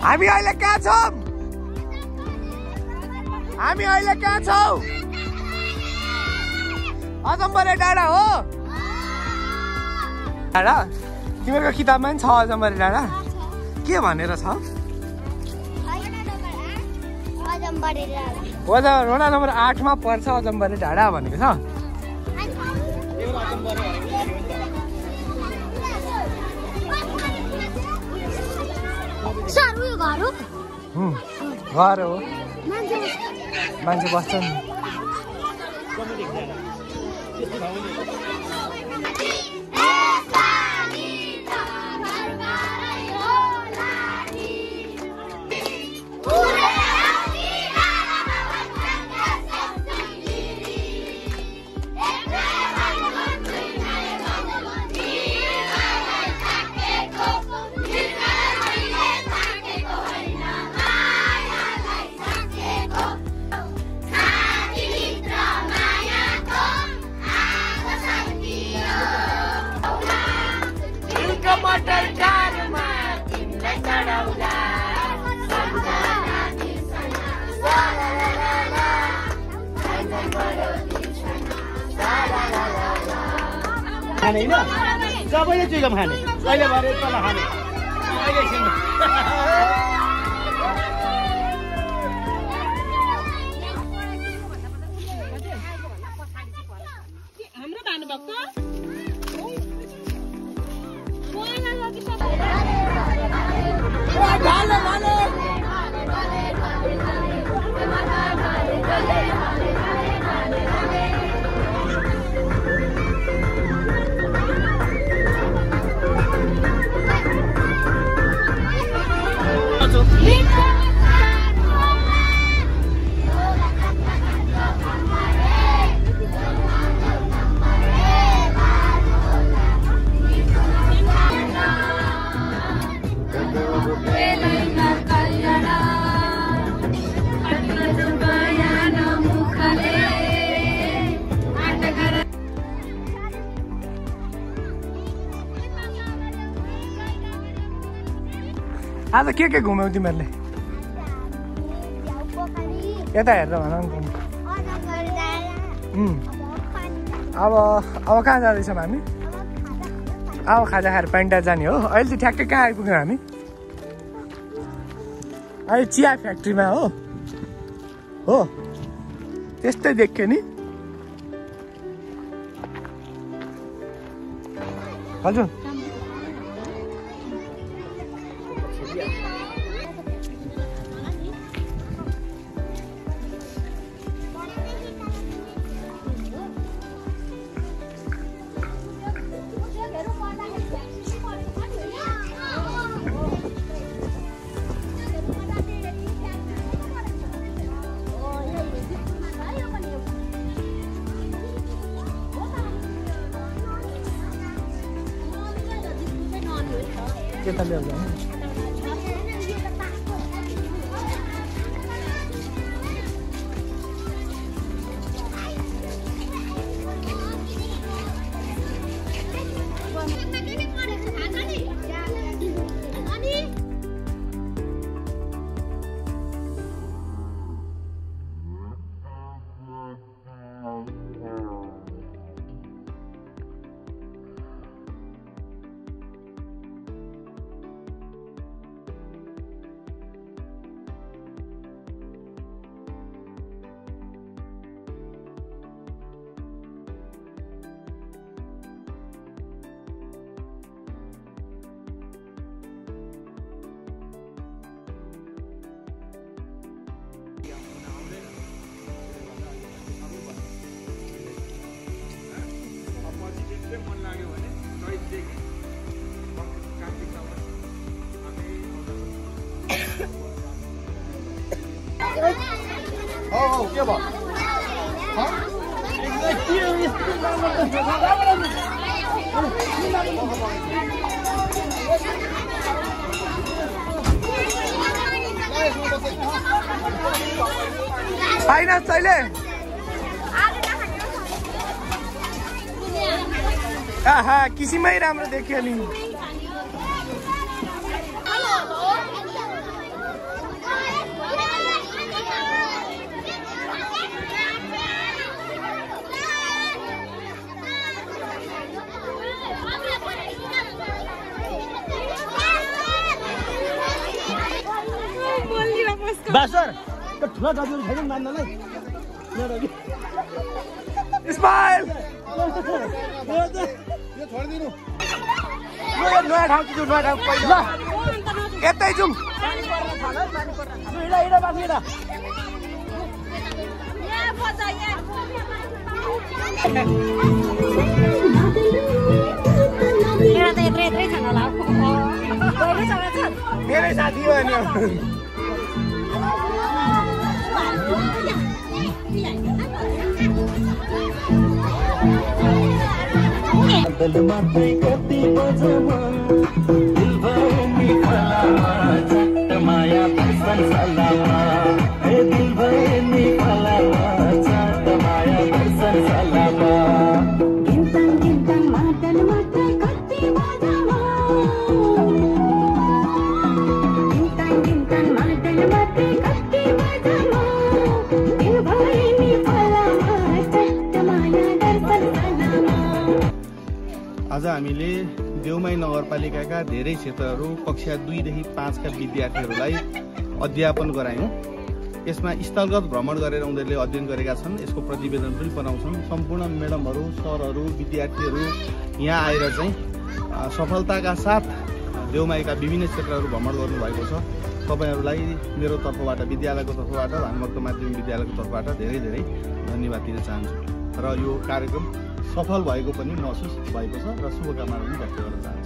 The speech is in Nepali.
हामी अहिले कहाँ छौँ? हामी अहिले कहाँ छौँ? अजम्बरे डाँडा हो? डाँडा तिमीहरूको किताबमा पनि छ अजम्बरे डाँडा? के भनेर छ? रोडा नम्बर 8 मा पर्छ अजम्बरे डाँडा भनेको छ। घर हो मान्छे बस्छन्। खाने होइन सबैले चुइगम खाने कहिले भरे तल खाने अहिले एकछिन हाम्रो भानुभक्त आज के घुम्यौ तिमीहरूले? यता हेरेर भन अब कहाँ जाँदैछौँ हामी? अब खाजा खाएर पेन्टा जाने हो। अहिले चाहिँ ठ्याक्कै कहाँ आइपुग्यौँ हामी? अहिले चिया फ्याक्ट्रीमा हो त्यस्तै देख्यो नि हजुर। के ताले हो के भयो? छैन तैँले आहा किसिमै राम्रो देखियो नि बासर ठुला दाजुहरू छैन मान्नलाई स्माइल यो छोडिदिनु नयाँ ठाउँ जाउँ नयाँ ठाउँ पहिला यतै जाउँ मेरा त यत्रै छ होला मेरै साथी हो नि आज हामीले देउमाई नगरपालिकाका धेरै क्षेत्रहरू कक्षा 2 देखि 5 का विद्यार्थीहरूलाई अध्यापन गरायौँ। यसमा स्थलगत भ्रमण गरेर उनीहरूले अध्ययन गरेका छन्। यसको प्रतिवेदन पनि बनाउँछन्। सम्पूर्ण म्याडमहरू, सरहरू, विद्यार्थीहरू यहाँ आएर चाहिँ सफलताका साथ देउमाईका विभिन्न क्षेत्रहरू भ्रमण गर्नुभएको छ। तपाईहरूलाई मेरो तर्फबाट, विद्यालयको तर्फबाट, भानुभक्त माध्यमिक विद्यालयको तर्फबाट धेरै धेरै धन्यवाद दिन चाहन्छु र यो कार्यक्रम सफल भएको पनि महसुस भएको छ र शुभकामना पनि व्यक्त गर्न चाहन्छु।